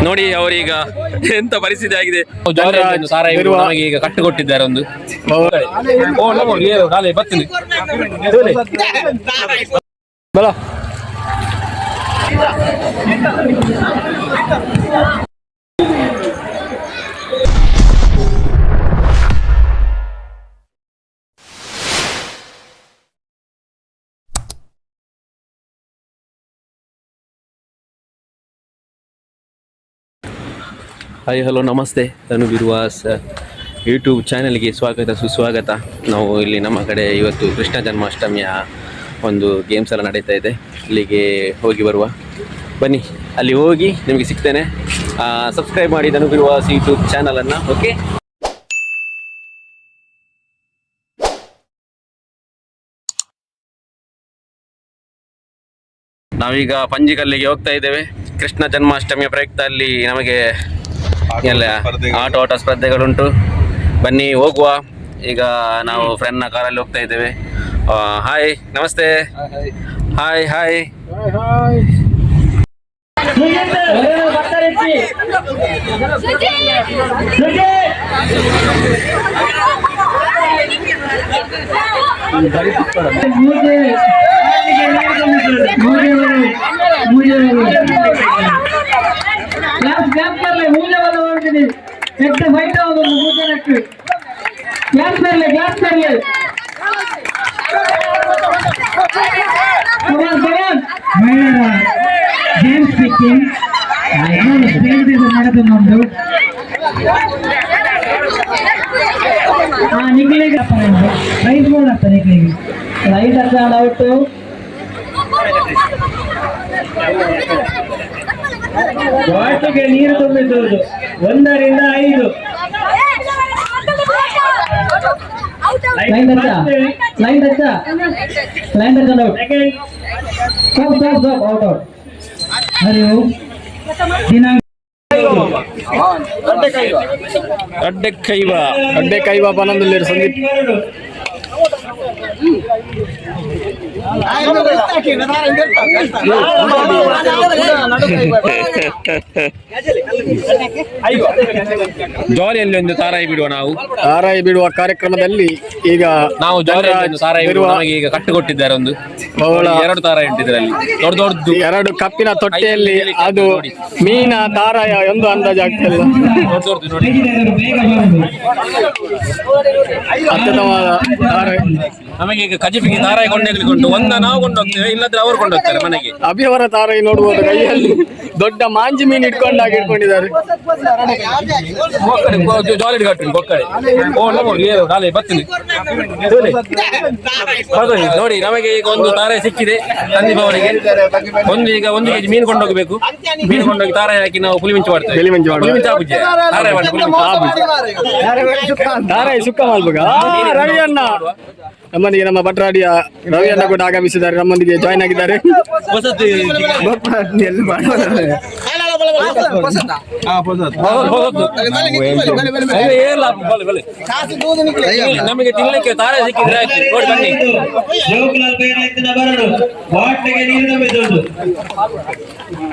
ನೋಡಿ ಅವರೀಗ ಎಂತ ಪರಿಸ್ಥಿತಿ ಆಗಿದೆ. ನಮಗೆ ಈಗ ಕಟ್ಟು ಕೊಟ್ಟಿದ್ದಾರೆ ಒಂದು ಬರ್ತೀನಿ ಬಲ. ಹಾಯ್ ಹಲೋ ನಮಸ್ತೆ, ನಾನು ಬಿರುವಾಸ್ ಯೂಟ್ಯೂಬ್ ಚಾನೆಲ್ಗೆ ಸ್ವಾಗತ ಸುಸ್ವಾಗತ. ನಾವು ಇಲ್ಲಿ ನಮ್ಮ ಕಡೆ ಇವತ್ತು ಕೃಷ್ಣ ಜನ್ಮಾಷ್ಟಮಿಯ ಒಂದು ಗೇಮ್ಸ್ ಎಲ್ಲ ನಡೀತಾ ಇದೆ. ಅಲ್ಲಿಗೆ ಹೋಗಿ ಬರುವ ಬನ್ನಿ, ಅಲ್ಲಿ ಹೋಗಿ ನಿಮಗೆ ಸಿಗ್ತೇನೆ. ಸಬ್ಸ್ಕ್ರೈಬ್ ಮಾಡಿ ನಾನು ಬಿರುವಾಸ್ ಯೂಟ್ಯೂಬ್ ಚಾನಲನ್ನು. ಓಕೆ, ನಾವೀಗ ಪಂಜಿಕಲ್ಲಿಗೆ ಹೋಗ್ತಾ ಇದ್ದೇವೆ. ಕೃಷ್ಣ ಜನ್ಮಾಷ್ಟಮಿಯ ಪ್ರಯುಕ್ತ ಅಲ್ಲಿ ನಮಗೆ ಎಲ್ಲ ಆಟ ಸ್ಪರ್ಧೆಗಳುಂಟು. ಬನ್ನಿ ಹೋಗುವ. ಈಗ ನಾವು ಫ್ರೆಂಡ್ನ ಕಾರಲ್ಲಿ ಹೋಗ್ತಾ ಇದ್ದೇವೆ. ಹಾಯ್ ನಮಸ್ತೆ. ಹಾಯ್ ಹಾಯ್ ನಮ್ದು ರೈಟ್ ಬೋರ್ಡ್ ಆಗ್ತದೆ. ರೈಟ್ ಹತ್ರ ಔಟು. ಬಾಟಿಗೆ ನೀರು ತುಂಬಿಸುವುದು 1 ರಿಂದ 5. Line touch out. ಹರಿವು ದಿನಾಂಕ ಅಡ್ಡೆಕೈವ ಪನಂದಲ್ಲಿ ಸಂದೀಪ್. ಜಾಲಿಯಲ್ಲಿ ಒಂದು ತಾರಾಯಿ ಬಿಡುವ. ನಾವು ತಾರಾಯಿ ಬಿಡುವ ಕಾರ್ಯಕ್ರಮದಲ್ಲಿ ಈಗ ನಾವು ತಾರಾಯಿ ಬಿಡುವ. ನಮಗೆ ಈಗ ಕಟ್ಟು ಕೊಟ್ಟಿದ್ದಾರೆ ಒಂದು 2 ತಾರಾಯಿ ಉಂಟಿದ್ರಲ್ಲಿ ದೊಡ್ಡ 2 ಕಪ್ಪಿನ ತೊಟ್ಟೆಯಲ್ಲಿ. ಅದು ಮೀನ ತಾರಾಯ ಒಂದು ಅಂದಾಜು ಆಗ್ತಿಲ್ಲ. ಅತ್ಯುತ್ತಮವಾದ ತಾರಾಯಿ. ನಮಗೆ ಈಗ ಕಜಿಪಿಗೆ ತಾರಾಯಿ ಕೊಂಡೋಗ್ಲಿಕ್ಕೆ ಒಂದು ನಾವು ಕೊಂಡೋಗ್ತೇವೆ, ಇಲ್ಲದ್ರೆ ಅವರು ಕೊಂಡೋಗ್ತಾರೆ ಮನೆಗೆ. ಅಭಿಯವರ ತಾರಾಯಿ ನೋಡ್ಬೋದು, ಕೈಯಲ್ಲಿ ದೊಡ್ಡ ಮಾಂಜಿ ಮೀನು ಇಟ್ಕೊಂಡಾಗಿ ಇಟ್ಕೊಂಡಿದ್ದಾರೆ. ನೋಡಿ ನಮಗೆ ಈಗ ಒಂದು ತಾರಾಯಿ ಸಿಕ್ಕಿದೆ ಸಂದೀಪ್ ಅವರಿಗೆ. ಒಂದು ಕೆಜಿ ಮೀನು ಕೊಂಡೋಗ್ಬೇಕು. ಮೀನು ಕೊಂಡೋಗಿ ತಾರಾಯಿ ಹಾಕಿ ನಾವು ಪುಲಿಮಿಂಚು ಮಾಡ್ತೇವೆ. ತಾರಾಯಿ ಸುಕ್ಕ ಮಾಡ್ಬೇಕು. ರವಿಯನ್ನ ನಮ್ಮೊಂದಿಗೆ ನಮ್ಮ ಭಟ್ರಾಡಿಯ ರವಿಯನ್ನ ಕೂಡ ಆಗಮಿಸಿದ್ದಾರೆ, ನಮ್ಮೊಂದಿಗೆ ಜಾಯ್ನ್ ಆಗಿದ್ದಾರೆ. ನಮಗೆ ತಿನ್ನಲಿಕ್ಕೆ ತಾರಾಯಿ ಸಿಕ್ಕಿದ್ರೆ ನೋಡಿ ಬನ್ನಿ.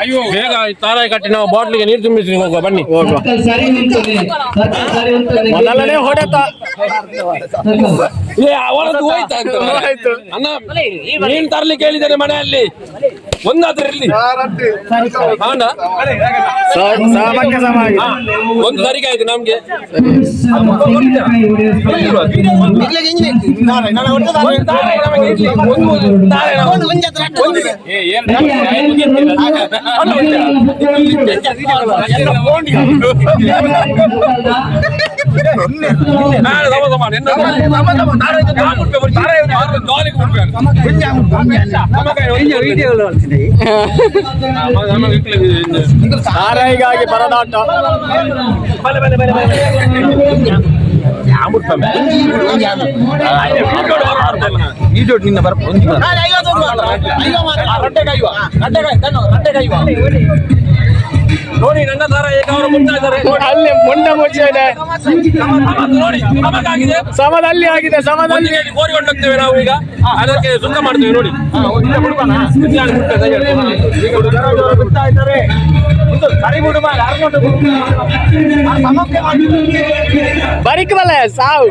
ಅಯ್ಯೋ ಬೇಗ ತಾರಾಯಿ ಕಟ್ಟಿ ನಾವು ಬಾಟ್ಲಿಗೆ ನೀರು ತುಂಬಿಸಿ ಹೋಗುವ. ಬನ್ನಿ ಹೋಗುವ. ಮೊದಲನೇ ಹೊಡೆತ ಅಣ್ಣ. ನೀನ್ ತರ್ಲಿಕ್ಕೆ ಹೇಳಿದ್ದಾರೆ ಮನೆಯಲ್ಲಿ, ಒಂದಾದ್ರೂ ಇರ್ಲಿ. ಒಂದು ಸರಿಗೆ ಆಯ್ತು ನಮ್ಗೆ. ತಾರಾಯಿಗಾಗಿ ಪರದಾಟ. ನಿನ್ನ ನೋಡಿ ನನ್ನ ದಾರ ಈಗ ಅವರು ಮುಟ್ತಾ ಇದ್ದಾರೆ. ಅಲ್ಲಿ ಮೊಂಡ ಮುಚ್ಚಿದೆ. ನೋಡಿ ನಮಗಾಗಿದೆ ಸಮದಲ್ಲಿ ಆಗಿದೆ. ಸಮದಲ್ಲಿ ಕೋರಿಕೊಂಡು ಹೋಗ್ತೇವೆ ನಾವು ಈಗ. ಅದಕ್ಕೆ ಸುತ್ತ ಮಾಡ್ತೇವೆ ನೋಡಿ. ಬಿಡ್ತಾ ಇದ್ದಾರೆ. ಬರಿಕ್ ಬಲೆ ಸಾವು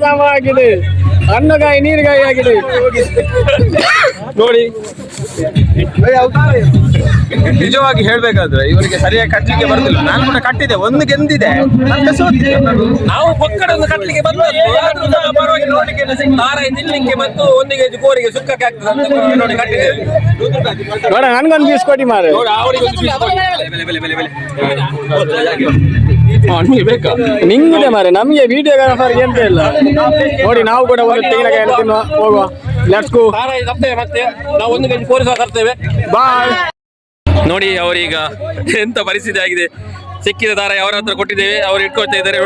ಸಮ ಆಗಿದೆ. ಹಣ್ಣುಗಾಯಿ ನೀರುಗಾಯಿ ಆಗಿದೆ ನೋಡಿ. ನಿಜವಾಗಿ ಹೇಳ್ಬೇಕಾದ್ರೆ ಇವರಿಗೆ ಸರಿಯಾಗಿ ಕಟ್ಟಲಿಕ್ಕೆ ಬರ್ತಿಲ್ಲ. ನಾನು ಕೂಡ ಕಟ್ಟಿದೆ, ಒಂದು ಗೆಂದಿದೆ, ನಾವು ಪಕ್ಕಡನ್ನು ಕಟ್ಟಲಿಕ್ಕೆ ಬಂದದ್ದು ಪರವಾಗಿ ನೋಡ್ಲಿಕ್ಕೆ ದಾರ ತಿನ್ಲಿಕ್ಕೆ ಮತ್ತು ಒಂದಿಗೆ ಕೋರಿಗೆ ಸುಕ್ಕಕ್ಕೆ ಆಗ್ತದೆ ಅಂತ ನೋಡಿ ಕಟ್ಟಿದೆ. ನೋಡ ನನ್ಗೊಂದು ಪೀಸ್ ಕೊಡಿ ಮಾರೆ. ಬೇಕಾ ನಿಂಗಿದೆ ಮಾರೆ, ನಮ್ಗೆ ವಿಡಿಯೋಗ್ರಾಫರ್ಗೆ ಎಂತ ಇಲ್ಲ. ನೋಡಿ ನಾವು ಕೂಡ ಒಂದು ತೆಂಗಿನಕಾಯಿ ತಿನ್ನುವ, ಹೋಗುವ. Let's go. ಮತ್ತೆ ನಾವು ಒಂದು ಕೆಜಿ ಕೋರಿ ಸಹ ತರ್ತೇವೆ. ಬಾಯ್. ನೋಡಿ ಅವರೀಗ ಎಂತ ಪರಿಸ್ಥಿತಿ ಆಗಿದೆ. ಸಿಕ್ಕಿದ ದಾರ ಅವರ ಹತ್ರ ಕೊಟ್ಟಿದ್ದೇವೆ, ಅವ್ರು ಇಟ್ಕೊಳ್ತಾ ಇದ್ದಾರೆ.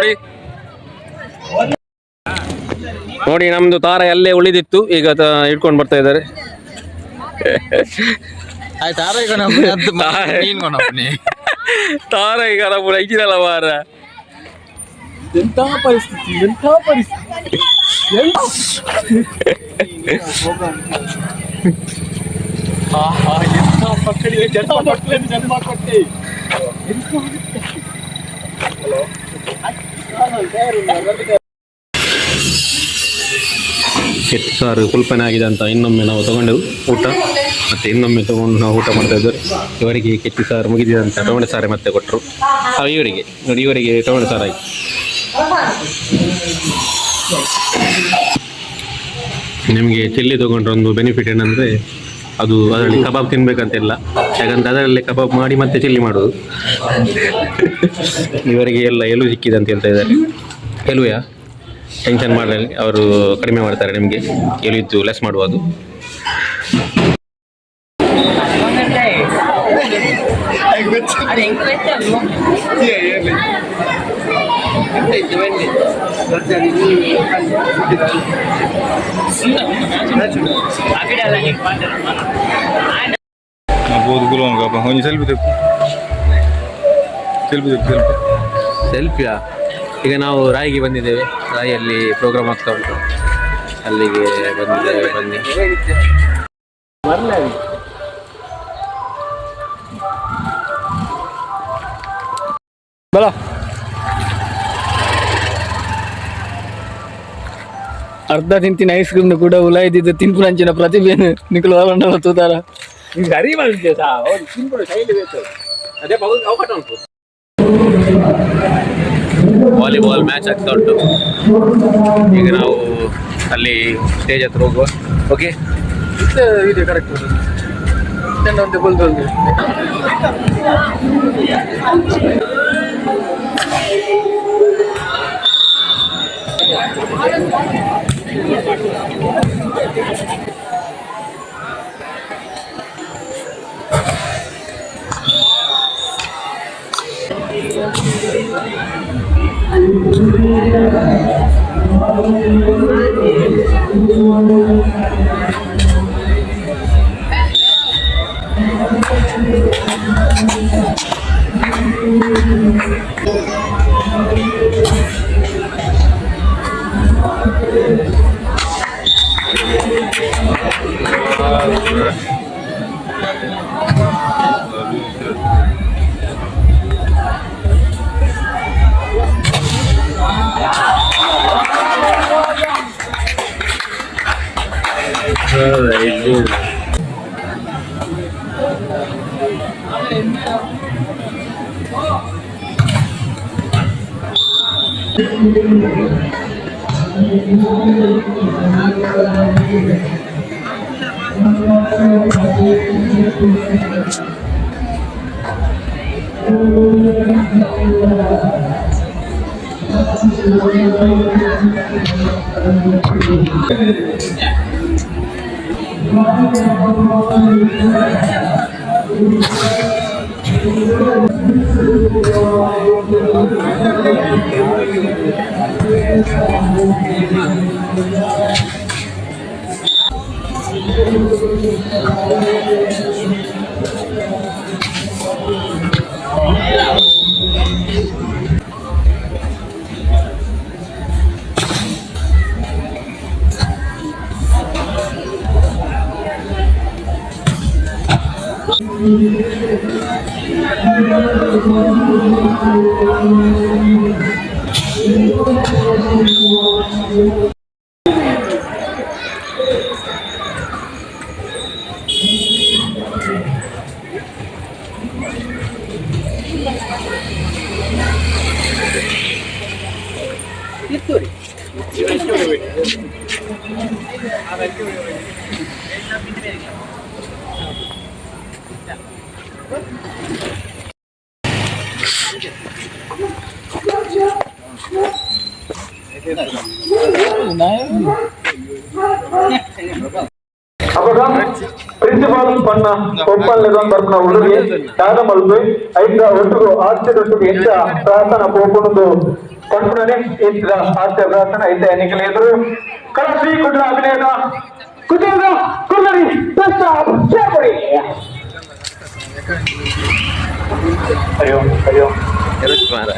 ನೋಡಿ ನಮ್ದು ದಾರ ಅಲ್ಲೇ ಉಳಿದಿತ್ತು, ಈಗ ಇಟ್ಕೊಂಡು ಬರ್ತಾ ಇದ್ದಾರೆ. ತಾರ ಈಗ ನಮ್ಮ ಐಜಿನಲ್ಲ ಮಾರ. ಎಂತ ಪರಿಸ್ಥಿತಿ, ಎಂತ ಪರಿಸ್ಥಿತಿ. ಎಂತ ಮಕ್ಕಳಿಗೆ ಜನ್ಮ ಕೊಟ್ಟೆ. ಎಷ್ಟು ಸಾರು ಕಲ್ಪನೆ ಆಗಿದೆ ಅಂತ ಇನ್ನೊಮ್ಮೆ ನಾವು ತಗೊಂಡೆವು ಊಟ. ಮತ್ತೆ ಇನ್ನೊಮ್ಮೆ ತಗೊಂಡು ನಾವು ಊಟ ಮಾಡ್ತಾ ಇದ್ದಾರೆ. ಇವರಿಗೆ ಕೆಚ್ಚು ಸಾರು ಮುಗಿದಿದೆ ಅಂತ ಟೊಮೆಟೊ ಸಾರು ಮತ್ತೆ ಕೊಟ್ಟರು. ಇವರಿಗೆ ನೋಡಿ, ಇವರಿಗೆ ಟೊಮೆಟೊ ಸಾರು ಆಯಿತು. ನಿಮಗೆ ಚಿಲ್ಲಿ ತೊಗೊಂಡ್ರೆ ಒಂದು ಬೆನಿಫಿಟ್ ಏನಂದರೆ ಅದು ಅದರಲ್ಲಿ ಕಬಾಬ್ ತಿನ್ಬೇಕಂತಿಲ್ಲ. ಯಾಕಂದರೆ ಅದರಲ್ಲಿ ಕಬಾಬ್ ಮಾಡಿ ಮತ್ತೆ ಚಿಲ್ಲಿ ಮಾಡೋದು. ಇವರಿಗೆ ಎಲ್ಲ ಎಲು ಸಿಕ್ಕಿದೆ ಅಂತ ಹೇಳ್ತಾ ಇದ್ದಾರೆ. ಎಲುಯಾ ಟೆನ್ಷನ್ ಮಾಡಲಿ, ಅವರು ಕಡಿಮೆ ಮಾಡ್ತಾರೆ. ನಿಮಗೆ ಎಲ್ಲಿದ್ದು ಲೆಸ್ ಮಾಡುವುದು. ಸೆಲ್ಫಿಯಾ? ಈಗ ನಾವು ರಾಯಿಗೆ ಬಂದಿದ್ದೇವೆ. ರಾಯಿಯಲ್ಲಿ ಪ್ರೋಗ್ರಾಮ್ ಆಗ್ತಾ ಉಂಟು, ಅಲ್ಲಿಗೆ ಬಂದಿದ್ದೇವೆ. ಬನ್ನಿ. ಬಲ ಅರ್ಧ ತಿಂತಿನ ಐಸ್ ಕ್ರೀಮ್ ಕೂಡ ಉಲಾಯ್ದಿದ್ದು ತಿನ್ಪುನಂಚಿನ ಪ್ರತಿಭೆಯನ್ನು ನಿಖಲು ಹೊರಗೊಂಡ ತೂತಾರ. ವಾಲಿಬಾಲ್ ಮ್ಯಾಚ್ ಆಗ್ತಾ ಉಂಟು. ಈಗ ನಾವು ಅಲ್ಲಿ ಸ್ಟೇಜ್ ಹತ್ರ ಹೋಗುವ. ಓಕೆ, ವಿಡಿಯೋ ಕರೆಕ್ಟ್ ಒಂದು ಬಲ್ದು ಅವಾಗ ಪ್ರಿನ್ಸಿಪಾಲ್ ಪನ್ನ ಒಪ್ಪಂದದ ಬರ್ನ ಹುಡುಗಿ ಯಾರ ಮಲ್ಪೆ ಐದ ಒಟ್ಟಿಗೂ ಹಾಸ್ಯದೊಟ್ಟಿಗೆ ಎಂತ ಪ್ರಾರ್ಥನಾ ಪೋಪುಣದು ಕಲ್ಪನೆ ಇಂತ ಹಾಸ್ಯ ಪ್ರಾರ್ಥನಾ ಐತ ಎನ್ನಿಕಲು ಎದುರು ಕಳಸಿ ಕುಡ್ಲ ಅಭಿನಯದ ಕುಟುಂಬ ಕುಲ್ಲರಿ ಪ್ರಸ್ತಾವ್ ಸೇರ್ಪಡಿ ಹರಿ ಓಂ. ಹರಿ ಓಂ. ಎರಡು ಮಾರ